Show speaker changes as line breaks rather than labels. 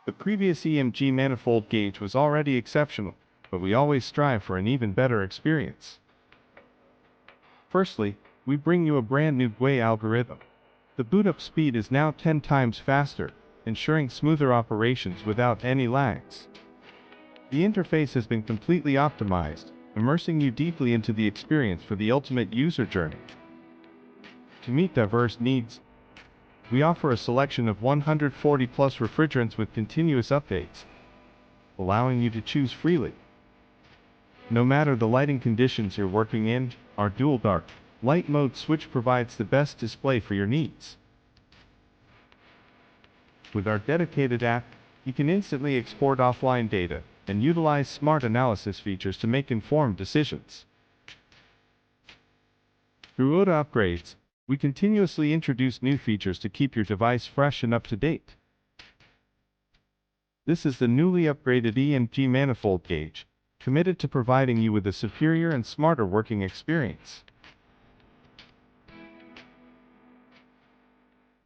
The previous EMG manifold gauge was already exceptional, but we always strive for an even better experience. Firstly, we bring you a brand new GUI algorithm. The boot-up speed is now 10 times faster, ensuring smoother operations without any lags. The interface has been completely optimized, immersing you deeply into the experience for the ultimate user journey. To meet diverse needs, we offer a selection of 140 plus refrigerants with continuous updates, allowing you to choose freely. No matter the lighting conditions you're working in, our dual dark light mode switch provides the best display for your needs. With our dedicated app, you can instantly export offline data and utilize smart analysis features to make informed decisions. Through OTA upgrades, we continuously introduce new features to keep your device fresh and up to date. This is the newly upgraded EMG manifold gauge, committed to providing you with a superior and smarter working experience.